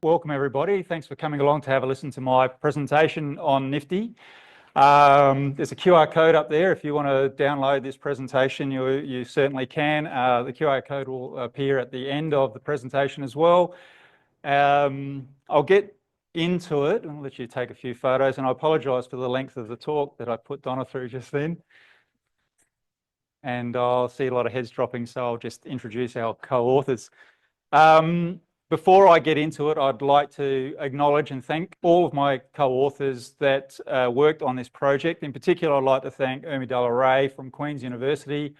Welcome everybody. Thanks for coming along to have a listen to my presentation on Nifty. There's a QR code up there. If you want to download this presentation, you certainly can. The QR code will appear at the end of the presentation as well. I'll get into it. I'll let you take a few photos, and I apologise for the length of the talk that I put Donna through just then. And I'll see a lot of heads dropping, so I'll just introduce our co-authors. Before I get into it, I'd like to acknowledge and thank all of my co-authors that worked on this project. In particular, I'd like to thank Umidala Ray from Queen's University,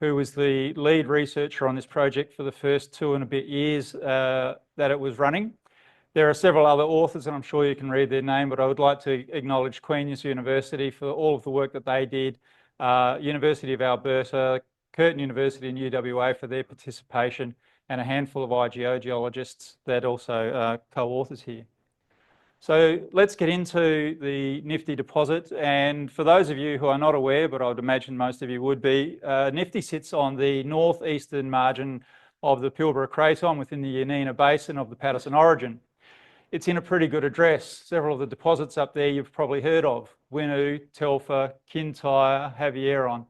who was the lead researcher on this project for the first 2 and a bit years that it was running. There are several other authors, and I'm sure you can read their name, but I would like to acknowledge Queen's University for all of the work that they did, University of Alberta, Curtin University and UWA for their participation, and a handful of IGO geologists that also co-authors here. So let's get into the Nifty deposit. And for those of you who are not aware, but I would imagine most of you would be, Nifty sits on the northeastern margin of the Pilbara Craton within the Yanina Basin of the Paterson Origin. It's in a pretty good address. Several of the deposits up there you've probably heard of: Winu, Telfer, Kintyre, Javieron.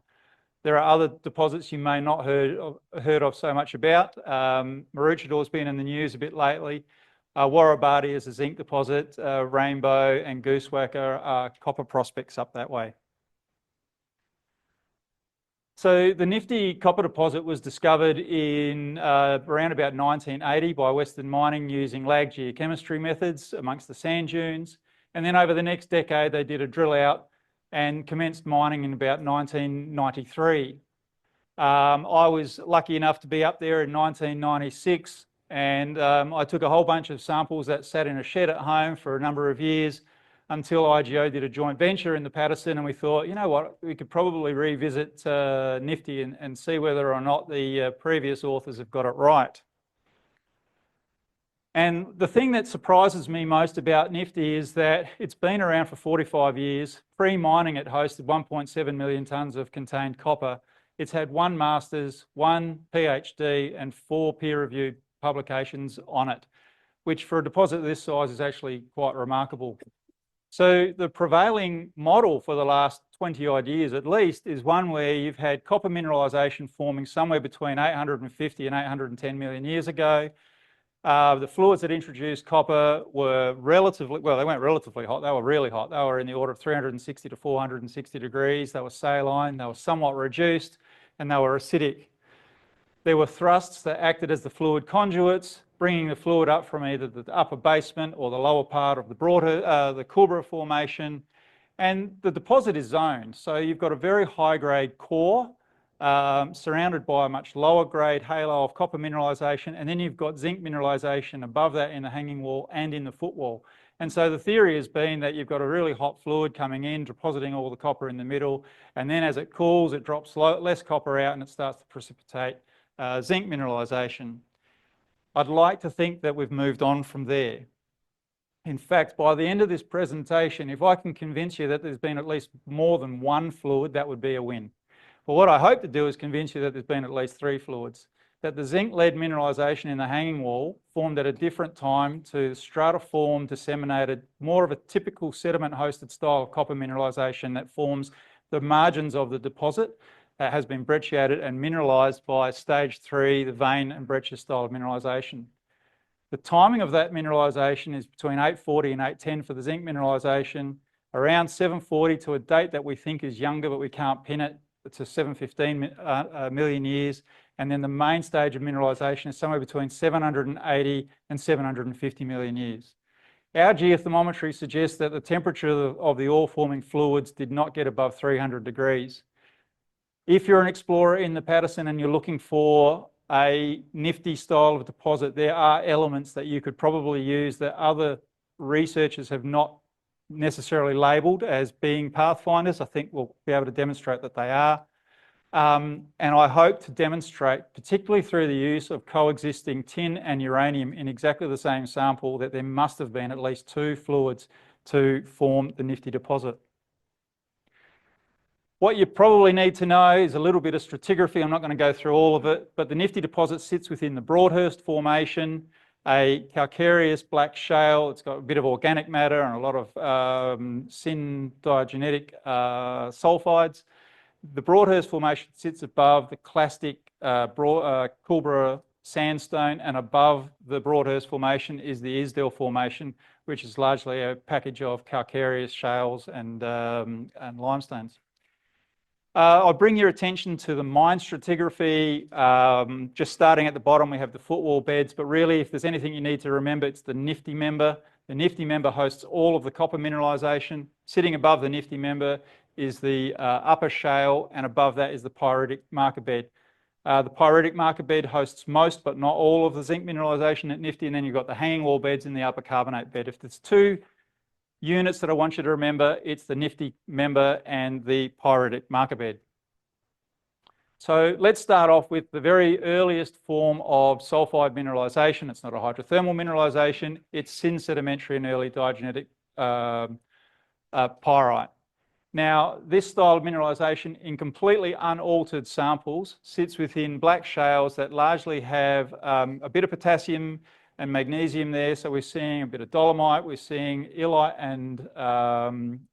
There are other deposits you may not heard of so much about. Maroochydore been in the news a bit lately. Warrabadi is a zinc deposit. Rainbow and Goosewhacker are copper prospects up that way. So the Nifty Copper deposit was discovered in around about 1980 by Western Mining using lag geochemistry methods amongst the sand dunes. And then over the next decade, they did a drill out and commenced mining in about 1993. I was lucky enough to be up there in 1996, and I took a whole bunch of samples that sat in a shed at home for a number of years until IGO did a joint venture in the Paterson, and we thought, you know what, we could probably revisit Nifty and see whether or not the previous authors have got it right. And the thing that surprises me most about Nifty is that it's been around for 45 years. Pre-mining, it hosted 1.7 million tonnes of contained copper. It's had 1 master's, 1 PhD and 4 peer-reviewed publications on it, which for a deposit this size is actually quite remarkable. So the prevailing model for the last 20 odd years at least is one where you've had copper mineralisation forming somewhere between 850 and 810 million years ago. The fluids that introduced copper were relatively, well, they weren't relatively hot, they were really hot. They were in the order of 360 to 460 degrees. They were saline, they were somewhat reduced, and they were acidic. There were thrusts that acted as the fluid conduits, bringing the fluid up from either the upper basement or the lower part of the Pilbara Formation. And the deposit is zoned. So you've got a very high-grade core, surrounded by a much lower grade halo of copper mineralisation, and then you've got zinc mineralisation above that in the hanging wall and in the footwall. And so the theory has been that you've got a really hot fluid coming in, depositing all the copper in the middle, and then as it cools, it drops less copper out and it starts to precipitate zinc mineralisation. I'd like to think that we've moved on from there. In fact, by the end of this presentation, if I can convince you that there's been at least more than 1 fluid, that would be a win. But what I hope to do is convince you that there's been at least 3 fluids, that the zinc-lead mineralisation in the hanging wall formed at a different time to stratiform, disseminated, more of a typical sediment-hosted style of copper mineralisation that forms the margins of the deposit that has been brecciated and mineralised by stage 3, the vein and breccia style of mineralisation. The timing of that mineralisation is between 840 and 810 for the zinc mineralisation, around 740 to a date that we think is younger, but we can't pin it, to 715 million years, and then the main stage of mineralisation is somewhere between 780 and 750 million years. Our geothermometry suggests that the temperature of the ore-forming fluids did not get above 300 degrees. If you're an explorer in the Paterson and you're looking for a Nifty style of deposit, there are elements that you could probably use that other researchers have not necessarily labelled as being pathfinders. I think we'll be able to demonstrate that they are. And I hope to demonstrate, particularly through the use of coexisting tin and uranium in exactly the same sample, that there must have been at least 2 fluids to form the Nifty deposit. What you probably need to know is a little bit of stratigraphy. I'm not going to go through all of it, but the Nifty deposit sits within the Broadhurst Formation. a calcareous black shale. It's got a bit of organic matter and a lot of syndiagenetic sulfides. The Broadhurst Formation sits above the clastic Coolborough sandstone, and above the Broadhurst Formation is the Isdale Formation, which is largely a package of calcareous shales and limestones. I'll bring your attention to the mine stratigraphy. Just starting at the bottom, we have the footwall beds, but really, if there's anything you need to remember, it's the Nifty member. The Nifty member hosts all of the copper mineralisation. Sitting above the Nifty member is the upper shale, and above that is the pyritic marker bed. The pyritic marker bed hosts most, but not all, of the zinc mineralisation at Nifty, and then you've got the hanging wall beds in the upper carbonate bed. If there's two units that I want you to remember, it's the Nifty member and the pyritic marker bed. So let's start off with the very earliest form of sulfide mineralisation. It's not a hydrothermal mineralisation, it's syn-sedimentary and early diagenetic pyrite. Now, this style of mineralisation in completely unaltered samples sits within black shales that largely have a bit of potassium and magnesium there. So we're seeing a bit of dolomite, we're seeing illite and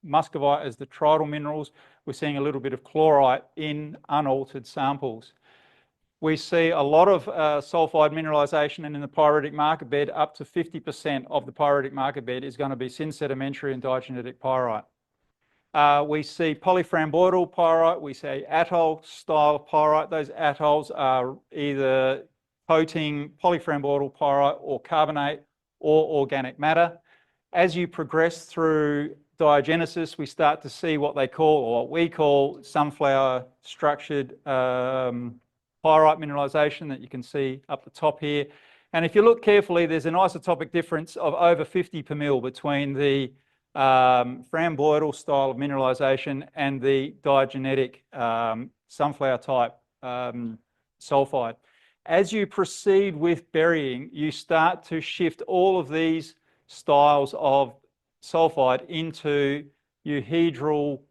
muscovite as the tridal minerals. We're seeing a little bit of chlorite in unaltered samples. We see a lot of sulfide mineralisation, and in the pyritic marker bed, up to 50% of the pyritic marker bed is going to be syn-sedimentary and diagenetic pyrite. We see polyframboidal pyrite, we see atoll style pyrite. Those atolls are either coating polyframboidal pyrite or carbonate or organic matter. As you progress through diagenesis, we start to see what they call, or what we call, sunflower structured pyrite mineralisation that you can see up the top here. And if you look carefully, there's an isotopic difference of over 50 per mil between the framboidal style of mineralisation and the diagenetic sunflower type sulfide. As you proceed with burying, you start to shift all of these styles of sulfide into euhedral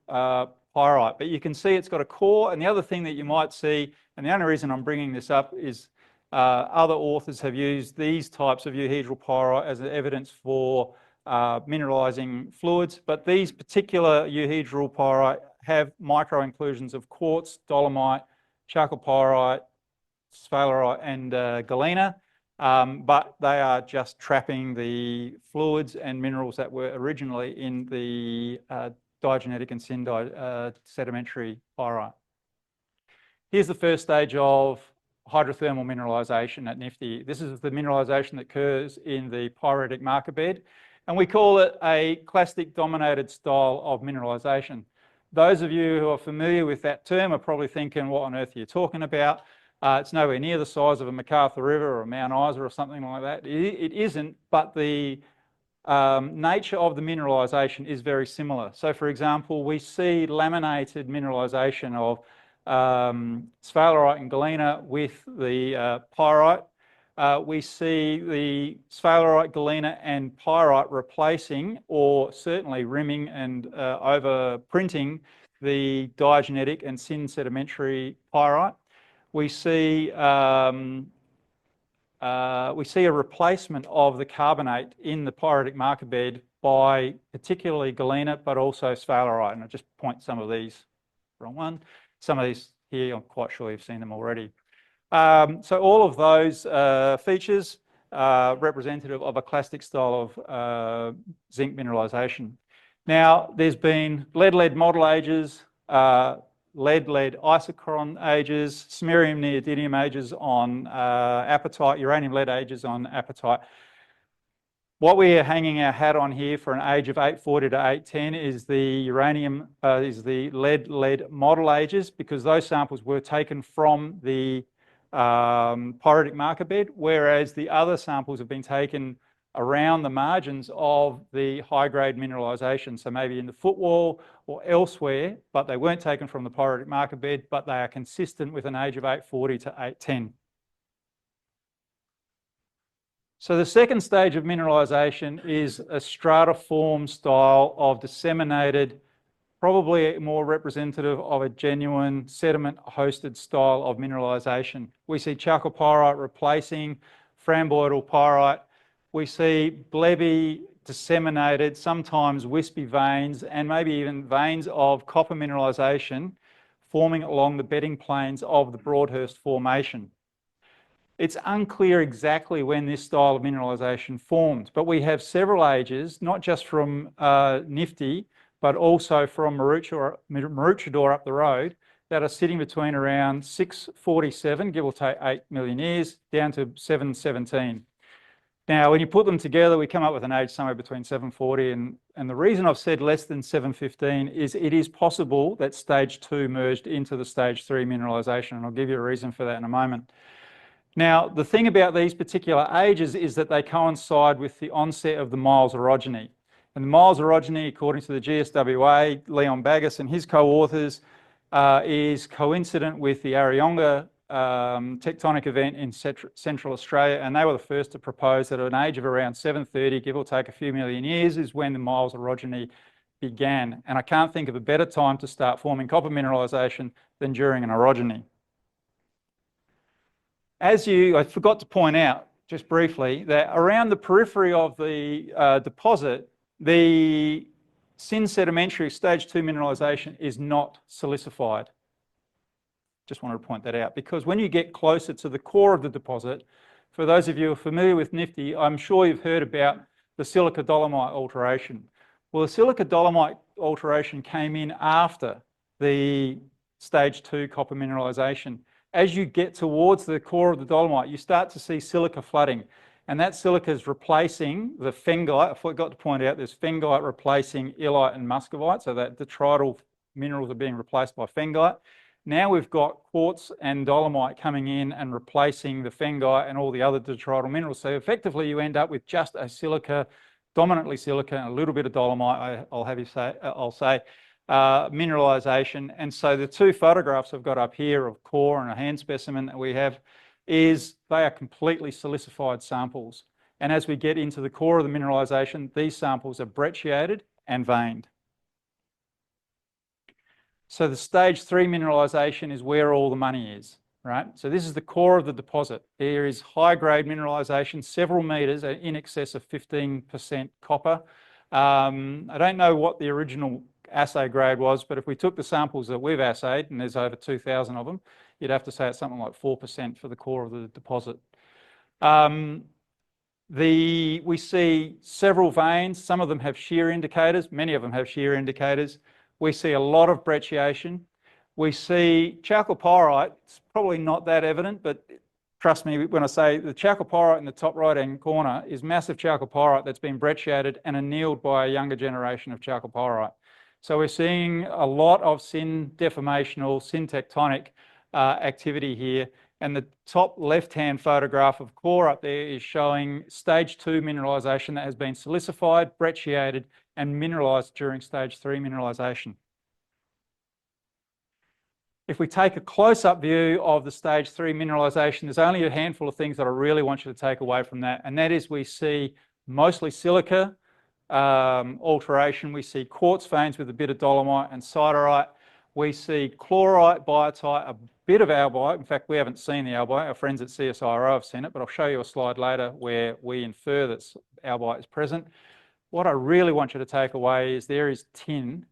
pyrite. But you can see it's got a core, and the other thing that you might see, and the only reason I'm bringing this up is other authors have used these types of euhedral pyrite as evidence for mineralizing fluids, but these particular euhedral pyrite have micro inclusions of quartz, dolomite, chalcopyrite, sphalerite and galena, but they are just trapping the fluids and minerals that were originally in the diagenetic and sedimentary pyrite. Here's the first stage of hydrothermal mineralization at Nifty. This is the mineralization that occurs in the pyritic marker bed, and we call it a clastic dominated style of mineralization. Those of you who are familiar with that term are probably thinking, what on earth are you talking about? It's nowhere near the size of a MacArthur River or a Mount Isa or something like that. It isn't, but the nature of the mineralization is very similar. So for example, we see laminated mineralization of sphalerite and galena with the pyrite. We see the sphalerite, galena and pyrite replacing, or certainly rimming and overprinting, the diagenetic and syn-sedimentary pyrite. We see a replacement of the carbonate in the pyritic marker bed by particularly galena, but also sphalerite. And I'll just point some of these, wrong one. Some of these here, I'm quite sure you've seen them already. So all of those features are representative of a clastic style of zinc mineralization. Now, there's been lead-lead model ages, lead-lead isochron ages, samarium neodymium ages on apatite, uranium-lead ages on apatite. What we are hanging our hat on here for an age of 840 to 810 is the uranium, is the lead-lead model ages, because those samples were taken from the pyritic marker bed, whereas the other samples have been taken around the margins of the high-grade mineralization, so maybe in the footwall or elsewhere, but they weren't taken from the pyritic marker bed, but they are consistent with an age of 840 to 810. So the second stage of mineralization is a stratiform style of disseminated, probably more representative of a genuine sediment-hosted style of mineralization. We see chalcopyrite replacing framboidal pyrite. we see blebby, disseminated, sometimes wispy veins, and maybe even veins of copper mineralisation forming along the bedding planes of the Broadhurst Formation. It's unclear exactly when this style of mineralisation formed, but we have several ages, not just from Nifty, but also from Maroochydore up the road, that are sitting between around 647, give or take 8 million years, down to 717. Now, when you put them together, we come up with an age somewhere between 740 and the reason I've said less than 715 is it is possible that stage 2 merged into the stage 3 mineralisation, and I'll give you a reason for that in a moment. Now, the thing about these particular ages is that they coincide with the onset of the Miles orogeny. And the Miles orogeny, according to the GSWA, Leon Baggas and his co-authors, is coincident with the Arayonga tectonic event in Central Australia, and they were the first to propose that at an age of around 730, give or take a few million years, is when the Miles orogeny began. And I can't think of a better time to start forming copper mineralisation than during an orogeny. I forgot to point out, just briefly, that around the periphery of the deposit, the syn sedimentary stage 2 mineralisation is not silicified. Just wanted to point that out, because when you get closer to the core of the deposit, for those of you who are familiar with Nifty, I'm sure you've heard about the silica dolomite alteration. Well, the silica dolomite alteration came in after the stage 2 copper mineralisation. As you get towards the core of the dolomite, you start to see silica flooding, and that silica is replacing the phengite. I forgot to point out there's phengite replacing illite and muscovite, so that detrital minerals are being replaced by phengite. Now we've got quartz and dolomite coming in and replacing the phengite and all the other detrital minerals. So effectively you end up with just a silica, dominantly silica, and a little bit of dolomite, I'll say, mineralisation. And so the two photographs I've got up here of core and a hand specimen that we have is they are completely silicified samples. And as we get into the core of the mineralisation, these samples are brecciated and veined. So the stage 3 mineralisation is where all the money is, right? So this is the core of the deposit. There is high-grade mineralisation, several metres, in excess of 15% copper. I don't know what the original assay grade was, but if we took the samples that we've assayed, and there's over 2,000 of them, you'd have to say it's something like 4% for the core of the deposit. We see several veins. Some of them have shear indicators. Many of them have shear indicators. We see a lot of brecciation. We see chalcopyrite. It's probably not that evident, but trust me when I say the chalcopyrite in the top right-hand corner is massive chalcopyrite that's been brecciated and annealed by a younger generation of chalcopyrite. So we're seeing a lot of syn deformational, syn tectonic activity here. And the top left-hand photograph of core up there is showing stage 2 mineralisation that has been silicified, brecciated, and mineralised during stage 3 mineralisation. If we take a close-up view of the stage 3 mineralisation, there's only a handful of things that I really want you to take away from that, and that is we see mostly silica alteration. We see quartz veins with a bit of dolomite and siderite. We see chlorite, biotite, a bit of albite. In fact, we haven't seen the albite. Our friends at CSIRO have seen it, but I'll show you a slide later where we infer that albite is present. What I really want you to take away is there is tin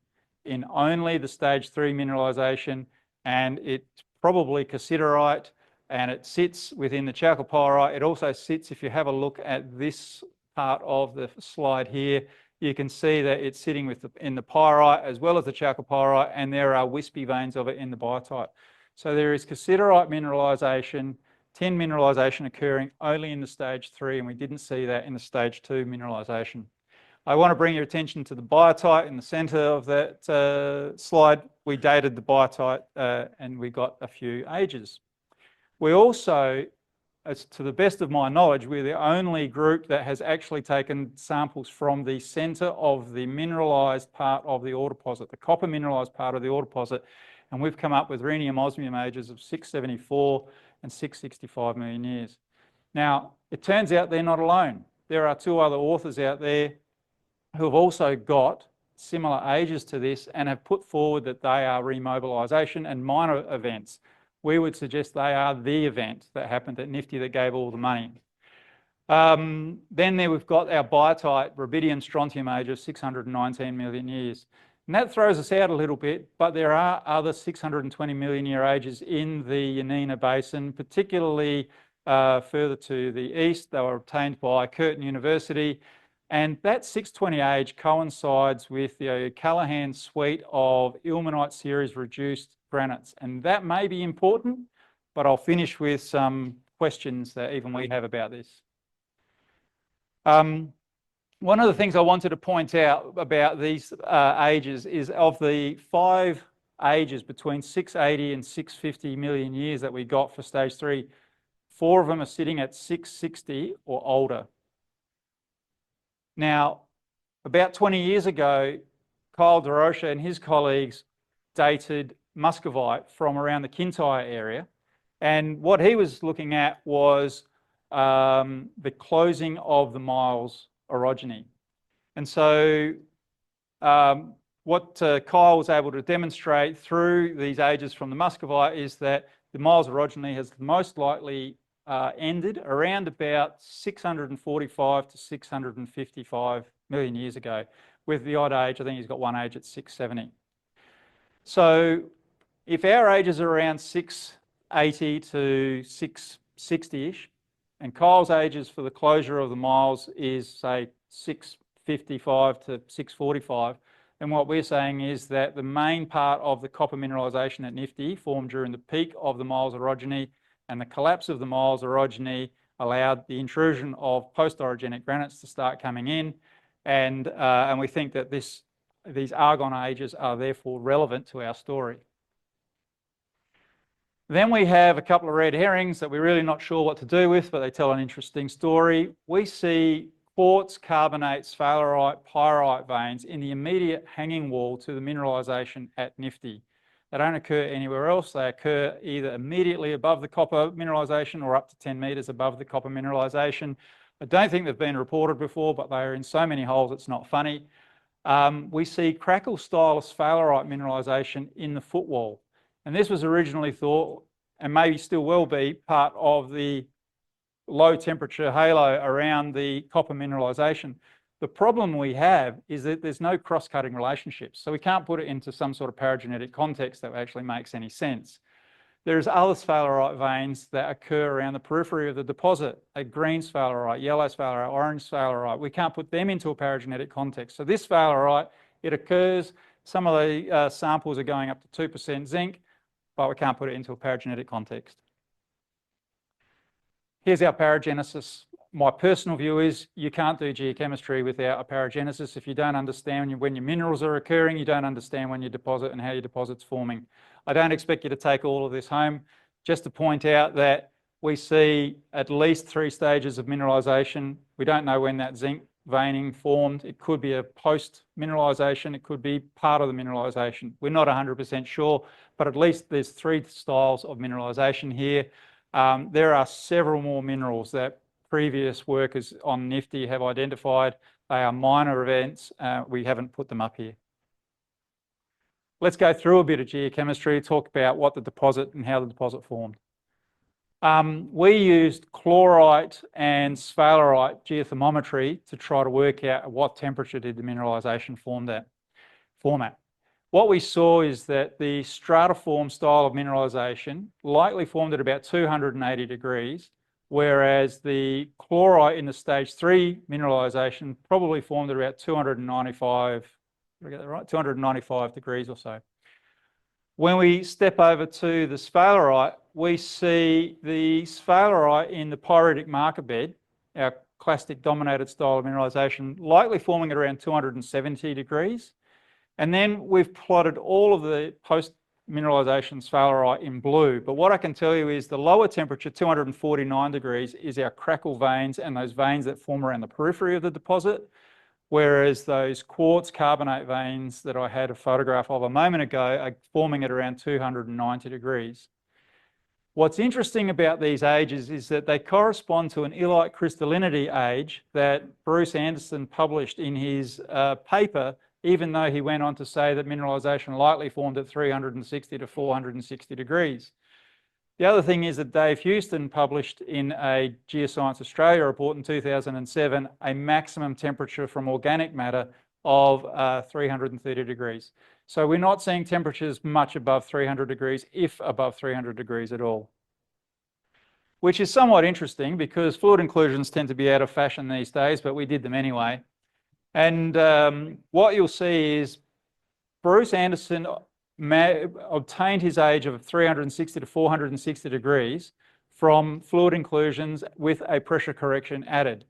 in only the stage 3 mineralisation, and it's probably cassiterite, and it sits within the chalcopyrite. It also sits, if you have a look at this part of the slide here, you can see that it's sitting in the pyrite as well as the chalcopyrite, and there are wispy veins of it in the biotite. So there is cassiterite mineralisation, tin mineralisation occurring only in the stage 3, and we didn't see that in the stage 2 mineralisation. I want to bring your attention to the biotite in the centre of that slide. We dated the biotite and we got a few ages. We also, as to the best of my knowledge, we're the only group that has actually taken samples from the centre of the mineralised part of the ore deposit, the copper mineralised part of the ore deposit, and we've come up with rhenium osmium ages of 674 and 665 million years. Now, it turns out they're not alone. There are two other authors out there who have also got similar ages to this and have put forward that they are remobilisation and minor events. We would suggest they are the event that happened at Nifty that gave all the money. Then there we've got our biotite rubidium strontium age of 619 million years. And that throws us out a little bit, but there are other 620 million year ages in the Yanina Basin, particularly further to the east. They were obtained by Curtin University. And that 620 age coincides with the Callahan suite of ilmenite series reduced granites. And that may be important, but I'll finish with some questions that even we have about this. One of the things I wanted to point out about these ages is of the 5 ages between 680 and 650 million years that we got for stage 3, 4 of them are sitting at 660 or older. Now, about 20 years ago, Kyle DeRocha and his colleagues dated muscovite from around the Kintyre area. And what he was looking at was the closing of the Miles orogeny. And so what Kyle was able to demonstrate through these ages from the muscovite is that the Miles orogeny has most likely ended around about 645 to 655 million years ago, with the odd age, I think he's got one age at 670. So if our ages are around 680 to 660-ish, and Kyle's ages for the closure of the Miles is, say, 655 to 645, then what we're saying is that the main part of the copper mineralisation at Nifty formed during the peak of the Miles orogeny, and the collapse of the Miles orogeny allowed the intrusion of post-orogenic granites to start coming in, and we think that these argon ages are therefore relevant to our story. Then we have a couple of red herrings that we're really not sure what to do with, but they tell an interesting story. We see quartz, carbonate, sphalerite, pyrite veins in the immediate hanging wall to the mineralisation at Nifty. They don't occur anywhere else. They occur either immediately above the copper mineralisation or up to 10 metres above the copper mineralisation. I don't think they've been reported before, but they are in so many holes it's not funny. We see crackle-style sphalerite mineralisation in the footwall. And this was originally thought, and maybe still will be, part of the low temperature halo around the copper mineralisation. The problem we have is that there's no cross-cutting relationships. So we can't put it into some sort of paragenetic context that actually makes any sense. There's other sphalerite veins that occur around the periphery of the deposit, a green sphalerite, yellow sphalerite, orange sphalerite. We can't put them into a paragenetic context. So this sphalerite, it occurs, some of the samples are going up to 2% zinc, but we can't put it into a paragenetic context. Here's our paragenesis. My personal view is you can't do geochemistry without a paragenesis. If you don't understand when your minerals are occurring, you don't understand when your deposit and how your deposit's forming. I don't expect you to take all of this home. Just to point out that we see at least 3 stages of mineralisation. We don't know when that zinc veining formed. It could be a post-mineralisation. It could be part of the mineralisation. We're not 100% sure, but at least there's 3 styles of mineralisation here. There are several more minerals that previous workers on Nifty have identified. They are minor events. We haven't put them up here. Let's go through a bit of geochemistry, talk about what the deposit and how the deposit formed. We used chlorite and sphalerite geothermometry to try to work out at what temperature did the mineralisation form at. What we saw is that the stratiform style of mineralisation likely formed at about 280 degrees, whereas the chlorite in the stage 3 mineralisation probably formed at about 295, did I get that right? 295 degrees or so. When we step over to the sphalerite, we see the sphalerite in the pyritic marker bed, our clastic dominated style of mineralisation, likely forming at around 270 degrees. And then we've plotted all of the post-mineralisation sphalerite in blue. But what I can tell you is the lower temperature, 249 degrees, is our crackle veins and those veins that form around the periphery of the deposit, whereas those quartz carbonate veins that I had a photograph of a moment ago are forming at around 290 degrees. What's interesting about these ages is that they correspond to an illite crystallinity age that Bruce Anderson published in his paper, even though he went on to say that mineralisation likely formed at 360 to 460 degrees. The other thing is that Dave Houston published in a Geoscience Australia report in 2007 a maximum temperature from organic matter of 330 degrees. So we're not seeing temperatures much above 300 degrees, if above 300 degrees at all. Which is somewhat interesting because fluid inclusions tend to be out of fashion these days, but we did them anyway. And what you'll see is Bruce Anderson obtained his age of 360 to 460 degrees from fluid inclusions with a pressure correction added.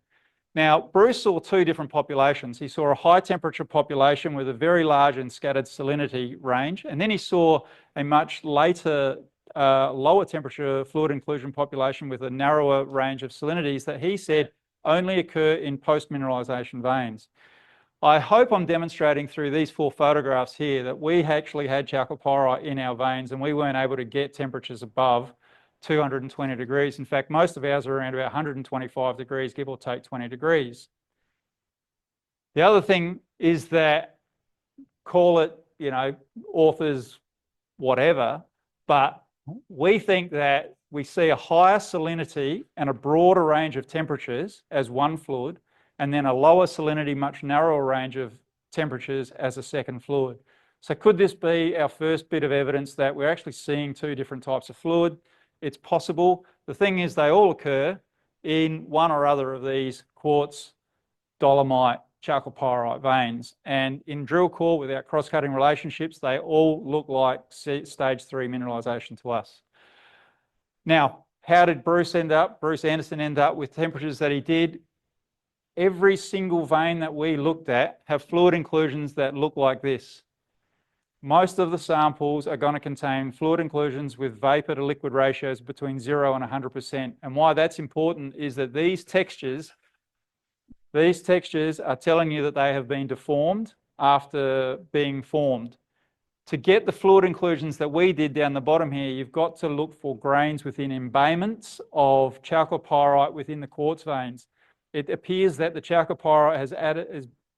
Now, Bruce saw two different populations. He saw a high temperature population with a very large and scattered salinity range, and then he saw a much later, lower temperature fluid inclusion population with a narrower range of salinities that he said only occur in post-mineralization veins. I hope I'm demonstrating through these four photographs here that we actually had chalcopyrite in our veins and we weren't able to get temperatures above 220 degrees. In fact, most of ours are around about 125 degrees, give or take 20 degrees. The other thing is that, call it, you know, authors, whatever, but we think that we see a higher salinity and a broader range of temperatures as one fluid, and then a lower salinity, much narrower range of temperatures as a second fluid. So could this be our first bit of evidence that we're actually seeing two different types of fluid? It's possible. The thing is, they all occur in one or other of these quartz, dolomite, chalcopyrite veins. And in drill core, without cross-cutting relationships, they all look like stage 3 mineralization to us. Now, how did Bruce Anderson end up with temperatures that he did? Every single vein that we looked at have fluid inclusions that look like this. Most of the samples are going to contain fluid inclusions with vapor to liquid ratios between 0 and 100%. And why that's important is that these textures are telling you that they have been deformed after being formed. To get the fluid inclusions that we did down the bottom here, you've got to look for grains within embayments of chalcopyrite within the quartz veins. It appears that the chalcopyrite has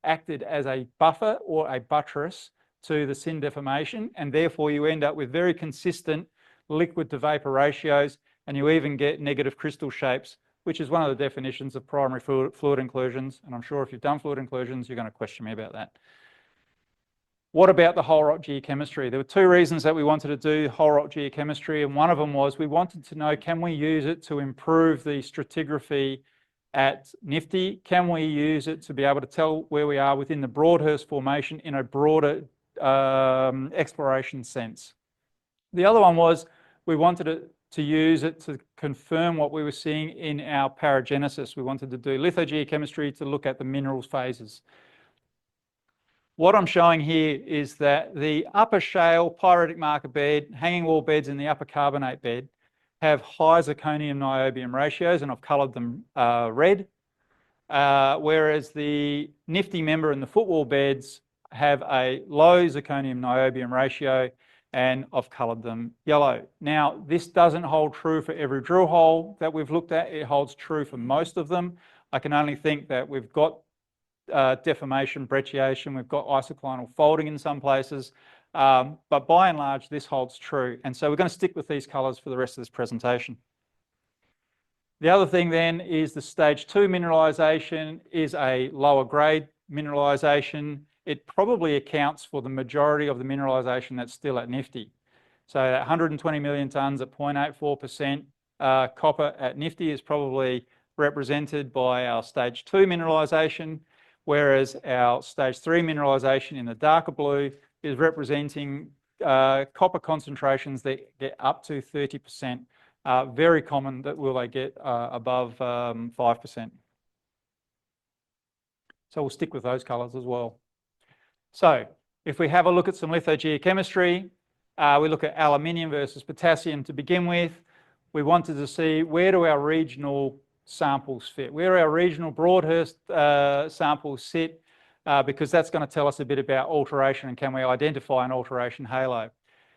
acted as a buffer or a buttress to the syn deformation, and therefore you end up with very consistent liquid to vapor ratios, and you even get negative crystal shapes, which is one of the definitions of primary fluid inclusions. And I'm sure if you've done fluid inclusions, you're going to question me about that. What about the whole rock geochemistry? There were two reasons that we wanted to do whole rock geochemistry, and one of them was we wanted to know, can we use it to improve the stratigraphy at Nifty? Can we use it to be able to tell where we are within the Broadhurst Formation in a broader exploration sense? The other one was we wanted to use it to confirm what we were seeing in our paragenesis. We wanted to do lithogeochemistry to look at the minerals phases. What I'm showing here is that the upper shale pyritic marker bed, hanging wall beds in the upper carbonate bed have high zirconium-niobium ratios, and I've coloured them red, whereas the Nifty member and the footwall beds have a low zirconium-niobium ratio, and I've coloured them yellow. Now, this doesn't hold true for every drill hole that we've looked at. It holds true for most of them. I can only think that we've got deformation, brecciation, we've got isoclinal folding in some places, but by and large, this holds true. And so we're going to stick with these colours for the rest of this presentation. The other thing then is the stage 2 mineralisation is a lower grade mineralisation. It probably accounts for the majority of the mineralisation that's still at Nifty. So 120 million tonnes at 0.84% copper at Nifty is probably represented by our stage 2 mineralisation, whereas our stage 3 mineralisation in the darker blue is representing copper concentrations that get up to 30%. Very common that will they get above 5%. So we'll stick with those colours as well. So if we have a look at some lithogeochemistry, we look at aluminium versus potassium to begin with. We wanted to see where do our regional samples fit, where our regional Broadhurst samples sit, because that's going to tell us a bit about alteration and can we identify an alteration halo.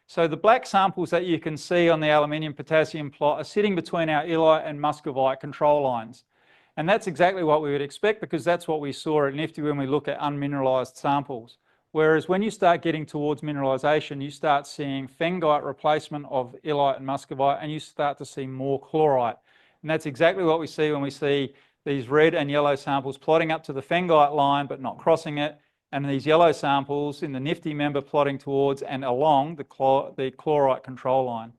So the black samples that you can see on the aluminium potassium plot are sitting between our illite and muscovite control lines. And that's exactly what we would expect, because that's what we saw at Nifty when we look at unmineralised samples. Whereas when you start getting towards mineralisation, you start seeing phengite replacement of illite and muscovite, and you start to see more chlorite. And that's exactly what we see when we see these red and yellow samples plotting up to the phengite line but not crossing it, and these yellow samples in the Nifty member plotting towards and along the chlorite control line.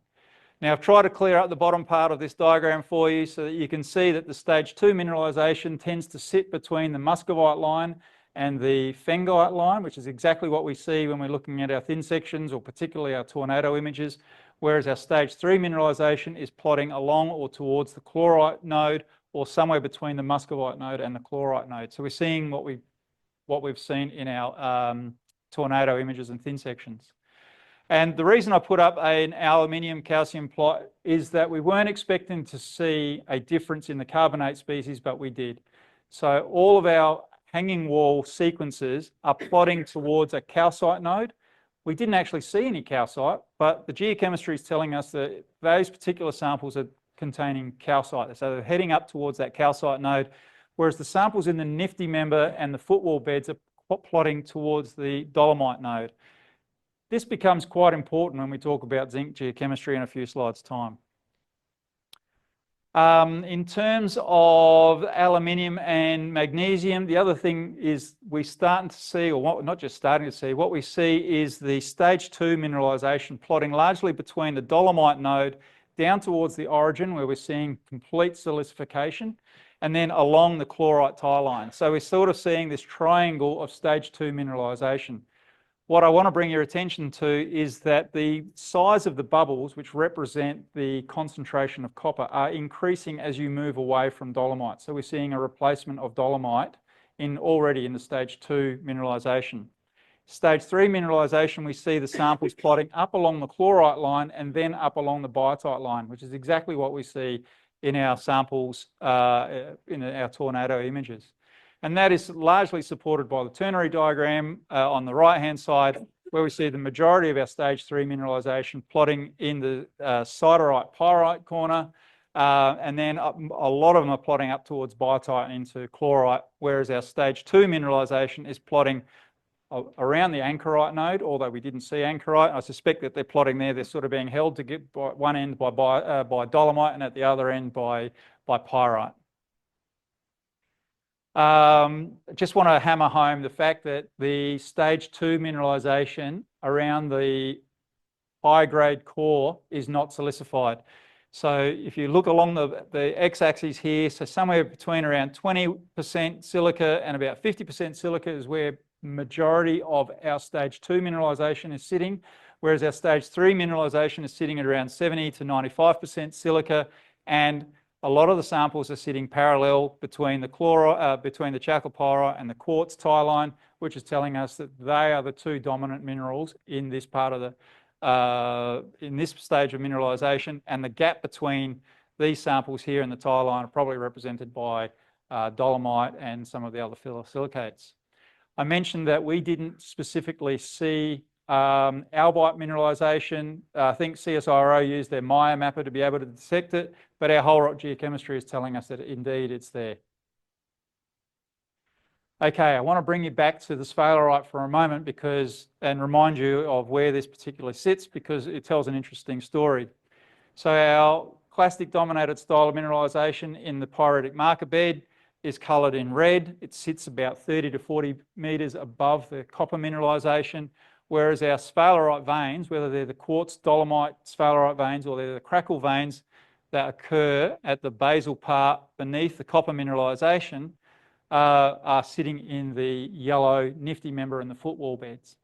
Now, I've tried to clear up the bottom part of this diagram for you so that you can see that the stage 2 mineralisation tends to sit between the muscovite line and the phengite line, which is exactly what we see when we're looking at our thin sections or particularly our tornado images, whereas our stage 3 mineralisation is plotting along or towards the chlorite node or somewhere between the muscovite node and the chlorite node. So we're seeing what we've seen in our tornado images and thin sections. And the reason I put up an aluminium calcium plot is that we weren't expecting to see a difference in the carbonate species, but we did. So all of our hanging wall sequences are plotting towards a calcite node. We didn't actually see any calcite, but the geochemistry is telling us that those particular samples are containing calcite. So they're heading up towards that calcite node, whereas the samples in the Nifty member and the footwall beds are plotting towards the dolomite node. This becomes quite important when we talk about zinc geochemistry in a few slides' time. In terms of aluminium and magnesium, the other thing is we're starting to see, or not just starting to see, what we see is the stage 2 mineralisation plotting largely between the dolomite node down towards the origin, where we're seeing complete silicification, and then along the chlorite tie line. So we're sort of seeing this triangle of stage 2 mineralisation. What I want to bring your attention to is that the size of the bubbles, which represent the concentration of copper, are increasing as you move away from dolomite. So we're seeing a replacement of dolomite already in the stage 2 mineralisation. Stage 3 mineralisation, we see the samples plotting up along the chlorite line and then up along the biotite line, which is exactly what we see in our samples, in our tornado images. And that is largely supported by the ternary diagram on the right-hand side, where we see the majority of our stage 3 mineralisation plotting in the siderite pyrite corner, and then a lot of them are plotting up towards biotite and into chlorite, whereas our stage 2 mineralisation is plotting around the anchorite node, although we didn't see anchorite. I suspect that they're plotting there, they're sort of being held to get by one end by dolomite and at the other end by pyrite. Just want to hammer home the fact that the stage 2 mineralisation around the high-grade core is not silicified. So if you look along the x-axis here, so somewhere between around 20% silica and about 50% silica is where majority of our stage 2 mineralisation is sitting, whereas our stage 3 mineralisation is sitting at around 70 to 95% silica, and a lot of the samples are sitting parallel between the chalcopyrite and the quartz tie line, which is telling us that they are the two dominant minerals in this part of the in this stage of mineralisation, and the gap between these samples here and the tie line are probably represented by dolomite and some of the other phyllosilicates. I mentioned that we didn't specifically see albite mineralisation. I think CSIRO used their Maya mapper to be able to detect it, but our whole rock geochemistry is telling us that indeed it's there. Okay, I want to bring you back to the sphalerite for a moment and remind you of where this particularly sits, because it tells an interesting story. So our clastic dominated style of mineralisation in the pyritic marker bed is coloured in red. It sits about 30 to 40 metres above the copper mineralisation, whereas our sphalerite veins, whether they're the quartz dolomite sphalerite veins or they're the crackle veins that occur at the basal part beneath the copper mineralisation, are sitting in the yellow Nifty member and the footwall beds.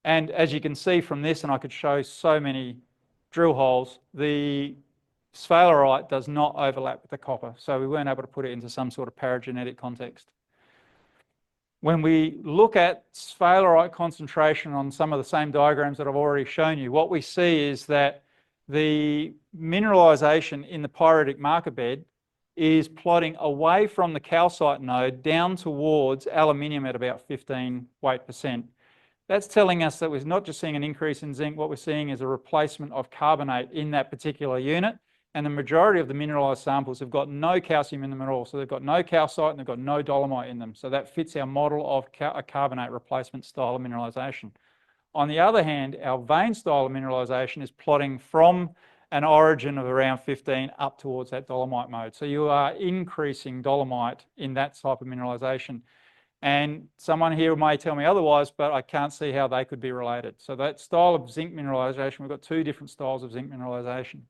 And as you can see from this, and I could show so many drill holes, the sphalerite does not overlap with the copper, so we weren't able to put it into some sort of paragenetic context. When we look at sphalerite concentration on some of the same diagrams that I've already shown you, what we see is that the mineralisation in the pyritic marker bed is plotting away from the calcite node down towards aluminium at about 15 weight%. That's telling us that we're not just seeing an increase in zinc, what we're seeing is a replacement of carbonate in that particular unit. and the majority of the mineralised samples have got no calcium in them at all. So they've got no calcite and they've got no dolomite in them. So that fits our model of a carbonate replacement style of mineralisation. On the other hand, our vein style of mineralisation is plotting from an origin of around 15 up towards that dolomite mode. So you are increasing dolomite in that type of mineralisation. And someone here may tell me otherwise, but I can't see how they could be related. So that style of zinc mineralisation, we've got two different styles of zinc mineralisation.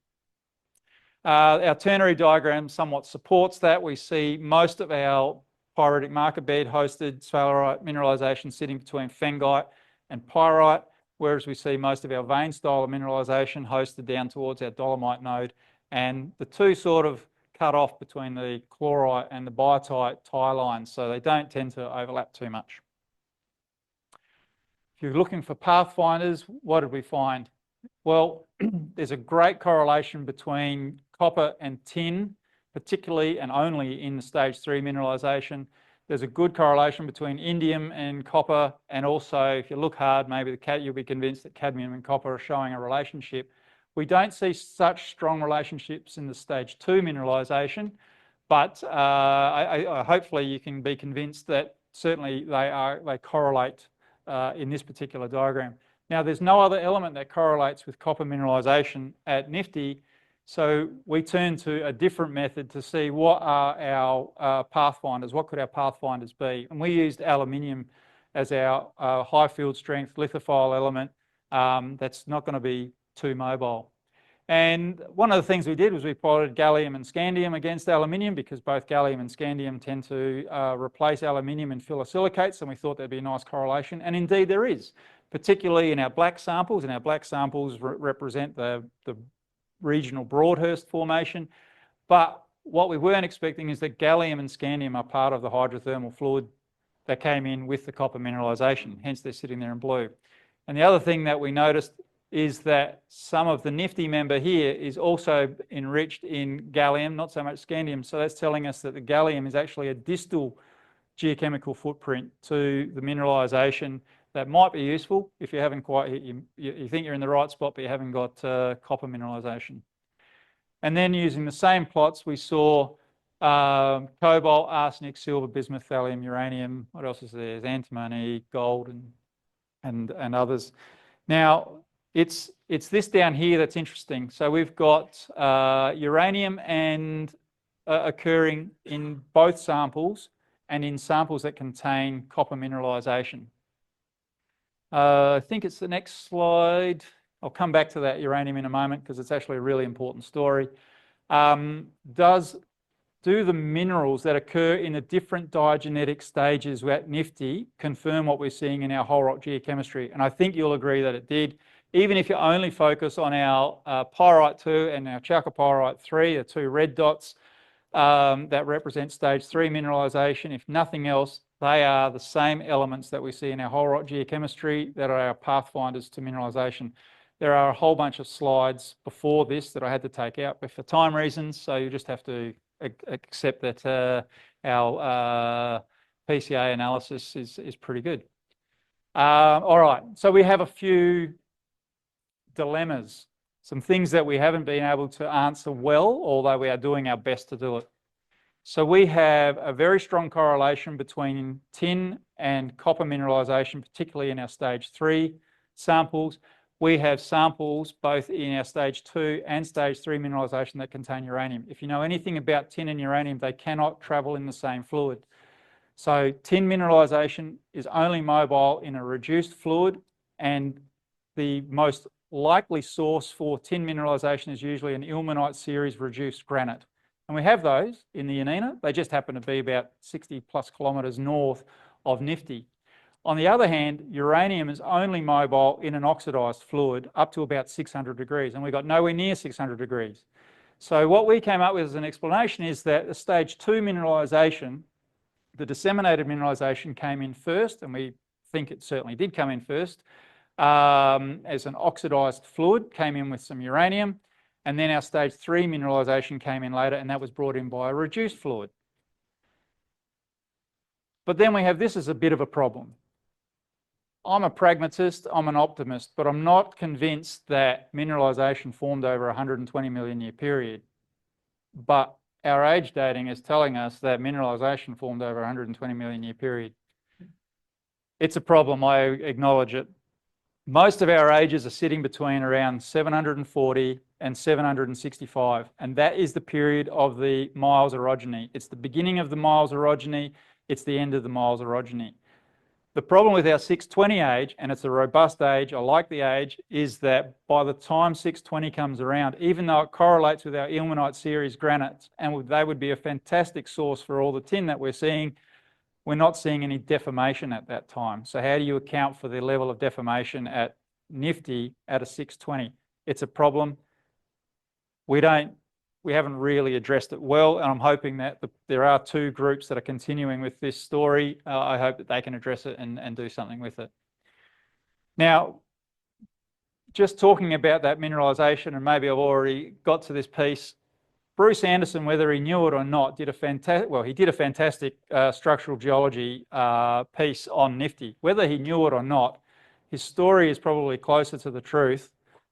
Our ternary diagram somewhat supports that. We see most of our pyritic marker bed hosted sphalerite mineralisation sitting between phengite and pyrite, whereas we see most of our vein style of mineralisation hosted down towards our dolomite node, and the two sort of cut off between the chlorite and the biotite tie lines, so they don't tend to overlap too much. If you're looking for pathfinders, what did we find? Well, there's a great correlation between copper and tin, particularly and only in the stage 3 mineralisation. There's a good correlation between indium and copper, and also if you look hard, maybe you'll be convinced that cadmium and copper are showing a relationship. We don't see such strong relationships in the stage 2 mineralisation, but hopefully you can be convinced that certainly they correlate in this particular diagram. Now, there's no other element that correlates with copper mineralisation at Nifty, so we turn to a different method to see what are our pathfinders, what could our pathfinders be. And we used aluminium as our high field strength lithophile element that's not going to be too mobile. And one of the things we did was we plotted gallium and scandium against aluminium, because both gallium and scandium tend to replace aluminium in phyllosilicates, and we thought there'd be a nice correlation, and indeed there is, particularly in our black samples, and our black samples represent the regional Broadhurst formation. But what we weren't expecting is that gallium and scandium are part of the hydrothermal fluid that came in with the copper mineralisation, hence they're sitting there in blue. And the other thing that we noticed is that some of the Nifty member here is also enriched in gallium, not so much scandium. So that's telling us that the gallium is actually a distal geochemical footprint to the mineralisation that might be useful if you haven't quite hit you think you're in the right spot, but you haven't got copper mineralisation. And then using the same plots, we saw cobalt, arsenic, silver, bismuth, thallium, uranium. What else is there? There's antimony, gold, and others. Now, it's this down here that's interesting. So we've got uranium and occurring in both samples and in samples that contain copper mineralisation. I think it's the next slide. I'll come back to that uranium in a moment because it's actually a really important story. Do the minerals that occur in the different diagenetic stages at Nifty confirm what we're seeing in our whole rock geochemistry? And I think you'll agree that it did. Even if you only focus on our pyrite 2 and our chalcopyrite 3, the two red dots that represent stage 3 mineralisation, if nothing else, they are the same elements that we see in our whole rock geochemistry that are our pathfinders to mineralisation. There are a whole bunch of slides before this that I had to take out, but for time reasons, so you just have to accept that our PCA analysis is pretty good. All right, so we have a few dilemmas, some things that we haven't been able to answer well, although we are doing our best to do it. So we have a very strong correlation between tin and copper mineralisation, particularly in our stage 3 samples. We have samples both in our stage 2 and stage 3 mineralisation that contain uranium. If you know anything about tin and uranium, they cannot travel in the same fluid. So tin mineralisation is only mobile in a reduced fluid, and the most likely source for tin mineralisation is usually an ilmenite series reduced granite. And we have those in the Yanina. They just happen to be about 60 plus kilometres north of Nifty. On the other hand, uranium is only mobile in an oxidised fluid up to about 600 degrees, and we got nowhere near 600 degrees. So what we came up with as an explanation is that the stage 2 mineralisation, the disseminated mineralisation, came in first, and we think it certainly did come in first, as an oxidised fluid, came in with some uranium, and then our stage 3 mineralisation came in later, and that was brought in by a reduced fluid. But then we have this as a bit of a problem. I'm a pragmatist, I'm an optimist, but I'm not convinced that mineralisation formed over a 120 million year period. but our age dating is telling us that mineralisation formed over a 120 million year period. It's a problem, I acknowledge it. Most of our ages are sitting between around 740 and 765, and that is the period of the Miles orogeny. It's the beginning of the Miles orogeny, it's the end of the Miles orogeny. The problem with our 620 age, and it's a robust age, I like the age, is that by the time 620 comes around, even though it correlates with our ilmenite series granites, and they would be a fantastic source for all the tin that we're seeing, we're not seeing any deformation at that time. So how do you account for the level of deformation at Nifty at a 620? It's a problem. We haven't really addressed it well, and I'm hoping that there are two groups that are continuing with this story. I hope that they can address it and do something with it. Now, just talking about that mineralisation, and maybe I've already got to this piece, Bruce Anderson, whether he knew it or not, did a fantastic structural geology piece on Nifty. Whether he knew it or not, his story is probably closer to the truth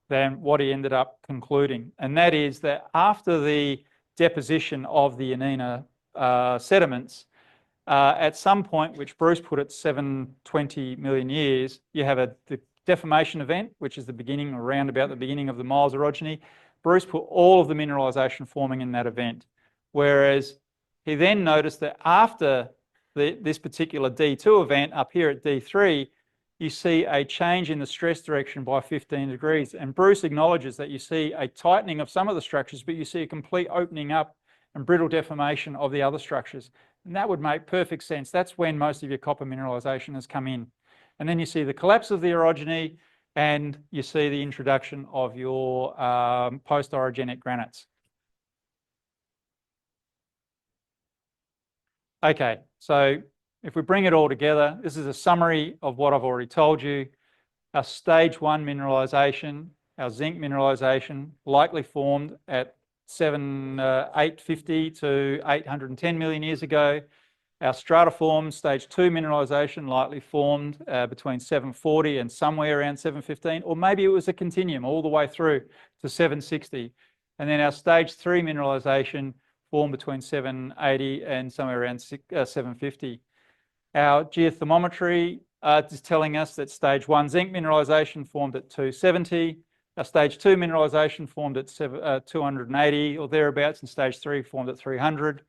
than what he ended up concluding. And that is that after the deposition of the Yanina sediments, at some point, which Bruce put at 720 million years, you have the deformation event, which is the beginning, around about the beginning of the Miles orogeny. Bruce put all of the mineralisation forming in that event, whereas he then noticed that after this particular D2 event up here at D3, you see a change in the stress direction by 15 degrees. And Bruce acknowledges that you see a tightening of some of the structures, but you see a complete opening up and brittle deformation of the other structures. And that would make perfect sense. That's when most of your copper mineralisation has come in. And then you see the collapse of the orogeny, and you see the introduction of your post-orogenic granites. Okay, so if we bring it all together, this is a summary of what I've already told you. Our stage 1 mineralisation, our zinc mineralisation, likely formed at 850 to 810 million years ago. Our stratiform stage 2 mineralisation likely formed between 740 and somewhere around 715, or maybe it was a continuum all the way through to 760. And then our stage 3 mineralisation formed between 780 and somewhere around 750. Our geothermometry is telling us that stage 1 zinc mineralisation formed at 270. Our stage 2 mineralisation formed at 280 or thereabouts, and stage 3 formed at 300.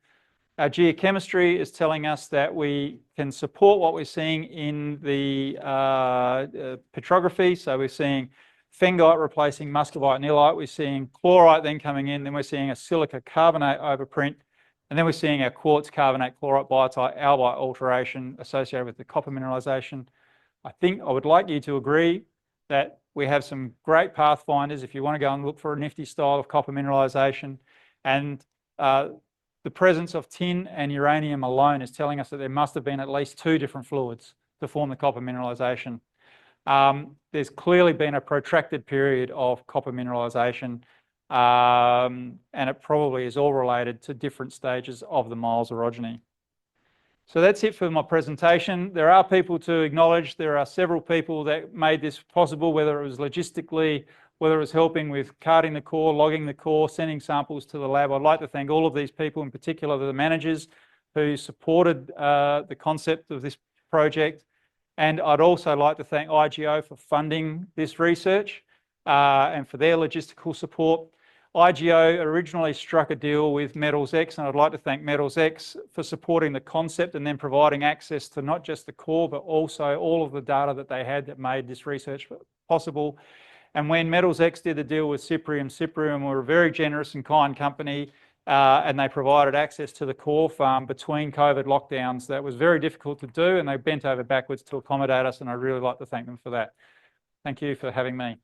Our geochemistry is telling us that we can support what we're seeing in the petrography. So we're seeing phengite replacing muscovite and illite. We're seeing chlorite then coming in. Then we're seeing a silica carbonate overprint. And then we're seeing our quartz carbonate, chlorite, biotite, albite alteration associated with the copper mineralisation. I think I would like you to agree that we have some great pathfinders if you want to go and look for a Nifty style of copper mineralisation. And the presence of tin and uranium alone is telling us that there must have been at least 2 different fluids to form the copper mineralisation. There's clearly been a protracted period of copper mineralisation, and it probably is all related to different stages of the Miles orogeny. So that's it for my presentation. There are people to acknowledge. There are several people that made this possible, whether it was logistically, whether it was helping with carting the core, logging the core, sending samples to the lab. I'd like to thank all of these people, in particular the managers who supported the concept of this project. And I'd also like to thank IGO for funding this research and for their logistical support. IGO originally struck a deal with Metals X, and I'd like to thank Metals X for supporting the concept and then providing access to not just the core, but also all of the data that they had that made this research possible. And when Metals X did the deal with Cyprium were a very generous and kind company, and they provided access to the core farm between COVID lockdowns. That was very difficult to do, and they bent over backwards to accommodate us, and I'd really like to thank them for that. Thank you for having me.